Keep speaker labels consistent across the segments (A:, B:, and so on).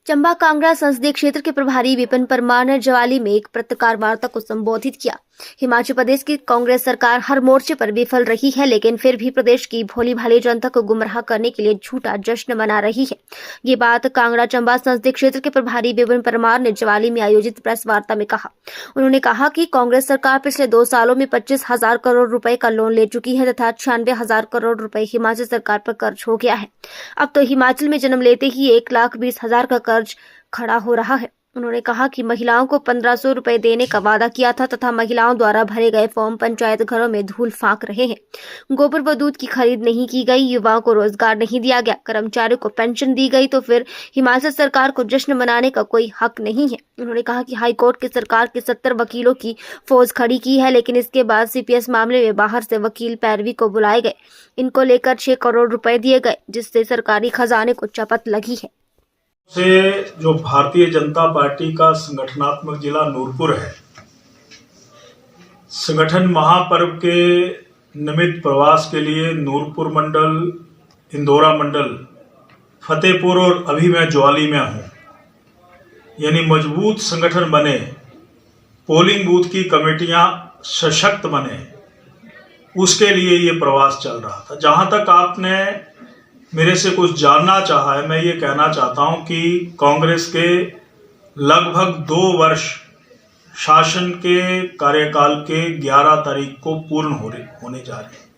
A: चंबा कांगड़ा संसदीय क्षेत्र के प्रभारी विपिन परमार ने जवाली में एक पत्रकार वार्ता को संबोधित किया। हिमाचल प्रदेश की कांग्रेस सरकार हर मोर्चे पर विफल रही है, लेकिन फिर भी प्रदेश की भोली भाली जनता को गुमराह करने के लिए झूठा जश्न मना रही है। ये बात कांगड़ा चंबा संसदीय क्षेत्र के प्रभारी विपिन परमार ने जवाली में आयोजित प्रेस वार्ता में कहा। उन्होंने कहा कि कांग्रेस सरकार पिछले 2 सालों में 25,000 करोड़ रुपए का लोन ले चुकी है तथा 96,000 करोड़ रुपए हिमाचल सरकार पर कर्ज हो गया है। अब तो हिमाचल में जन्म लेते ही 1,20,000 का कर्ज खड़ा हो रहा है। उन्होंने कहा कि महिलाओं को 1,500 रुपए देने का वादा किया था तथा महिलाओं द्वारा भरे गए फॉर्म पंचायत घरों में धूल फांक रहे हैं। गोबर व दूध की खरीद नहीं की गई, युवाओं को रोजगार नहीं दिया गया, कर्मचारियों को पेंशन दी गई, तो फिर हिमाचल सरकार को जश्न मनाने का कोई हक नहीं है। उन्होंने कहा कि हाईकोर्ट की सरकार के 70 वकीलों की फौज खड़ी की है, लेकिन इसके बाद सीपीएस मामले में बाहर से वकील पैरवी को बुलाए गए। इनको लेकर 6 करोड़ रुपए दिए गए, जिससे सरकारी खजाने को चपत लगी है।
B: से जो भारतीय जनता पार्टी का संगठनात्मक जिला नूरपुर है, संगठन महापर्व के निमित्त प्रवास के लिए नूरपुर मंडल, इंदौरा मंडल, फतेहपुर और अभी मैं ज्वाली में हूँ। यानी मजबूत संगठन बने, पोलिंग बूथ की कमेटियाँ सशक्त बने, उसके लिए ये प्रवास चल रहा था। जहाँ तक आपने मेरे से कुछ जानना चाहा है, मैं ये कहना चाहता हूं कि कांग्रेस के लगभग 2 वर्ष शासन के कार्यकाल के 11 तारीख को पूर्ण होने जा रहे हैं।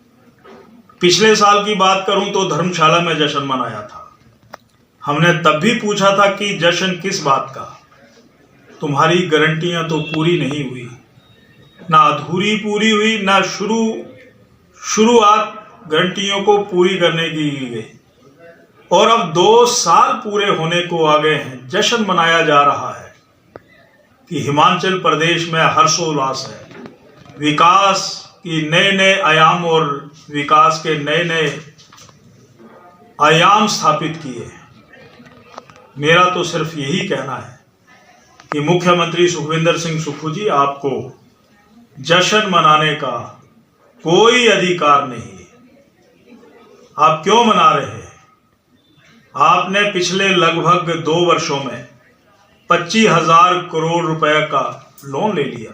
B: पिछले साल की बात करूं तो धर्मशाला में जश्न मनाया था। हमने तब भी पूछा था कि जश्न किस बात का, तुम्हारी गारंटियां तो पूरी नहीं हुई, ना अधूरी पूरी हुई, ना शुरुआत गारंटियों को पूरी करने की गई। और अब 2 साल पूरे होने को आ गए हैं। जश्न मनाया जा रहा है कि हिमाचल प्रदेश में हर्षोल्लास है, विकास की नए आयाम और विकास के नए आयाम स्थापित किए। मेरा तो सिर्फ यही कहना है कि मुख्यमंत्री सुखविंदर सिंह सुक्खू जी, आपको जश्न मनाने का कोई अधिकार नहीं। आप क्यों मना रहे हैं? आपने पिछले लगभग 2 वर्षों में 25,000 करोड़ रुपए का लोन ले लिया।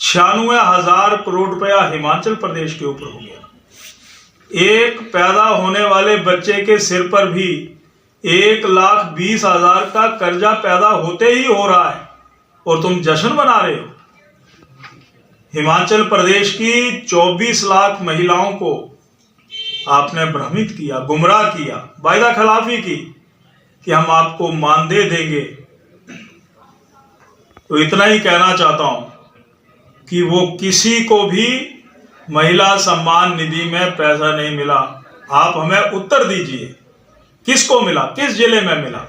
B: 96,000 करोड़ रुपया हिमाचल प्रदेश के ऊपर हो गया। एक पैदा होने वाले बच्चे के सिर पर भी 1,20,000 का कर्जा पैदा होते ही हो रहा है और तुम जश्न मना रहे हो। हिमाचल प्रदेश की 24 लाख महिलाओं को आपने भ्रमित किया, गुमराह किया, वायदा खिलाफी की कि हम आपको मानदेय देंगे। तो इतना ही कहना चाहता हूं कि वो किसी को भी महिला सम्मान निधि में पैसा नहीं मिला। आप हमें उत्तर दीजिए, किसको मिला, किस जिले में मिला?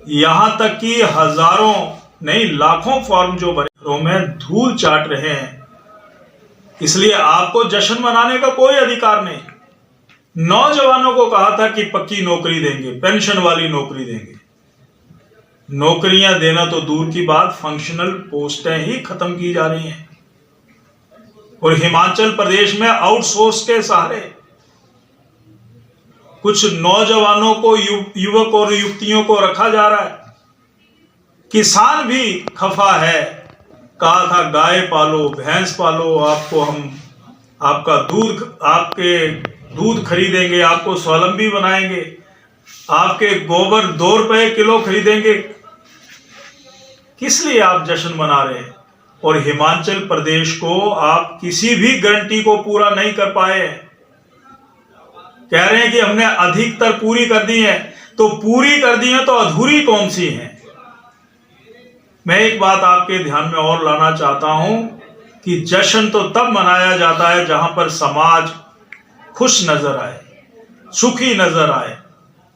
B: यहां तक कि हजारों नहीं लाखों फॉर्म जो भरे में धूल चाट रहे हैं। इसलिए आपको जश्न मनाने का कोई अधिकार नहीं। नौजवानों को कहा था कि पक्की नौकरी देंगे, पेंशन वाली नौकरी देंगे। नौकरियां देना तो दूर की बात, फंक्शनल पोस्टें ही खत्म की जा रही हैं। और हिमाचल प्रदेश में आउटसोर्स के सहारे कुछ नौजवानों को, युवक और युवतियों को रखा जा रहा है। किसान भी खफा है। कहा था गाय पालो, भैंस पालो, आपको हम आपके दूध खरीदेंगे, आपको स्वावलंबी बनाएंगे, आपके गोबर 2 रुपए किलो खरीदेंगे। किस लिए आप जश्न मना रहे हैं? और हिमाचल प्रदेश को आप किसी भी गारंटी को पूरा नहीं कर पाए हैं। कह रहे हैं कि हमने अधिकतर पूरी कर दी है, तो पूरी कर दी है तो अधूरी कौन सी है? मैं एक बात आपके ध्यान में और लाना चाहता हूं कि जश्न तो तब मनाया जाता है जहां पर समाज खुश नजर आए, सुखी नजर आए।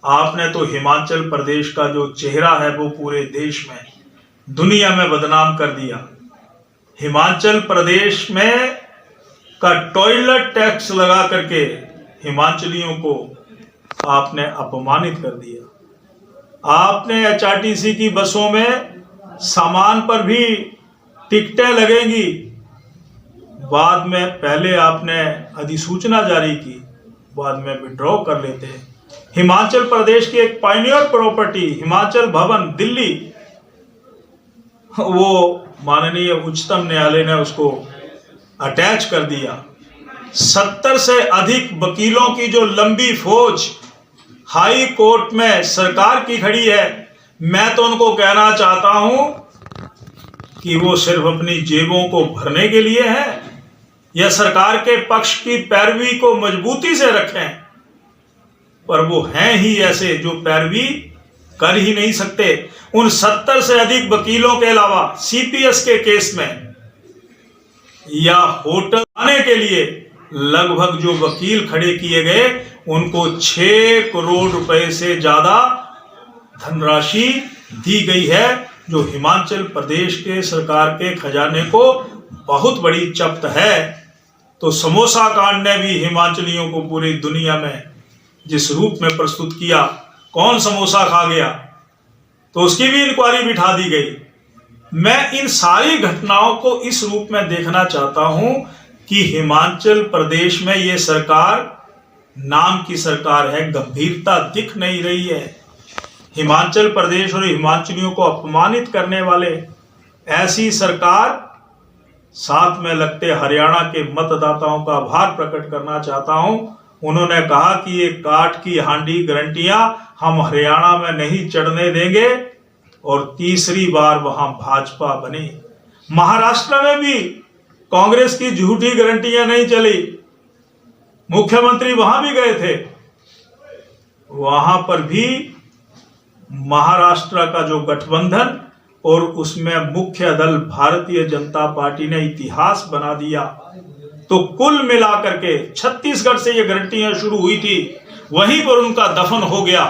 B: आपने तो हिमाचल प्रदेश का जो चेहरा है वो पूरे देश में, दुनिया में बदनाम कर दिया। हिमाचल प्रदेश में का टॉयलेट टैक्स लगा करके हिमाचलियों को आपने अपमानित कर दिया। आपने HRTC की बसों में सामान पर भी टिकटें लगेंगी, बाद में पहले आपने अधिसूचना जारी की, बाद में विड्रॉ कर लेते। हिमाचल प्रदेश की एक पायनियर प्रॉपर्टी हिमाचल भवन दिल्ली, वो माननीय उच्चतम न्यायालय ने उसको अटैच कर दिया। 70 से अधिक वकीलों की जो लंबी फौज हाई कोर्ट में सरकार की खड़ी है, मैं तो उनको कहना चाहता हूं कि वो सिर्फ अपनी जेबों को भरने के लिए है या सरकार के पक्ष की पैरवी को मजबूती से रखें, पर वो हैं ही ऐसे जो पैरवी कर ही नहीं सकते। उन 70 से अधिक वकीलों के अलावा सीपीएस के केस में या होटल आने के लिए लगभग जो वकील खड़े किए गए उनको 6 करोड़ रुपए से ज्यादा धनराशि दी गई है, जो हिमाचल प्रदेश के सरकार के खजाने को बहुत बड़ी चपत है। तो समोसा कांड ने भी हिमाचलियों को पूरी दुनिया में जिस रूप में प्रस्तुत किया, कौन समोसा खा गया, तो उसकी भी इंक्वायरी बिठा दी गई। मैं इन सारी घटनाओं को इस रूप में देखना चाहता हूं कि हिमाचल प्रदेश में ये सरकार नाम की सरकार है, गंभीरता दिख नहीं रही है। हिमाचल प्रदेश और हिमाचलियों को अपमानित करने वाले ऐसी सरकार, साथ में लगते हरियाणा के मतदाताओं का आभार प्रकट करना चाहता हूं। उन्होंने कहा कि ये काठ की हांडी गारंटियां हम हरियाणा में नहीं चढ़ने देंगे, और तीसरी बार वहां भाजपा बनी। महाराष्ट्र में भी कांग्रेस की झूठी गारंटियां नहीं चली, मुख्यमंत्री वहां भी गए थे, वहां पर भी महाराष्ट्र का जो गठबंधन और उसमें मुख्य दल भारतीय जनता पार्टी ने इतिहास बना दिया। तो कुल मिलाकर के छत्तीसगढ़ से ये गारंटियां शुरू हुई थी, वहीं पर उनका दफन हो गया।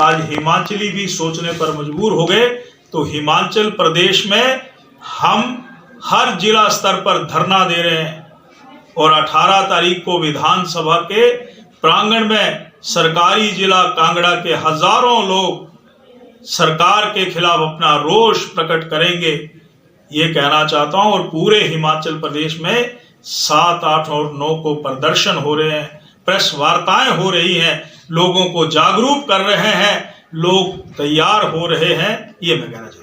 B: आज हिमाचली भी सोचने पर मजबूर हो गए। तो हिमाचल प्रदेश में हम हर जिला स्तर पर धरना दे रहे हैं, और 18 तारीख को विधानसभा के प्रांगण में सरकारी जिला कांगड़ा के हजारों लोग सरकार के खिलाफ अपना रोष प्रकट करेंगे, ये कहना चाहता हूं। और पूरे हिमाचल प्रदेश में 7, 8 और 9 को प्रदर्शन हो रहे हैं, प्रेस वार्ताएं हो रही हैं, लोगों को जागरूक कर रहे हैं, लोग तैयार हो रहे हैं, ये मैं कहना चाहता हूं।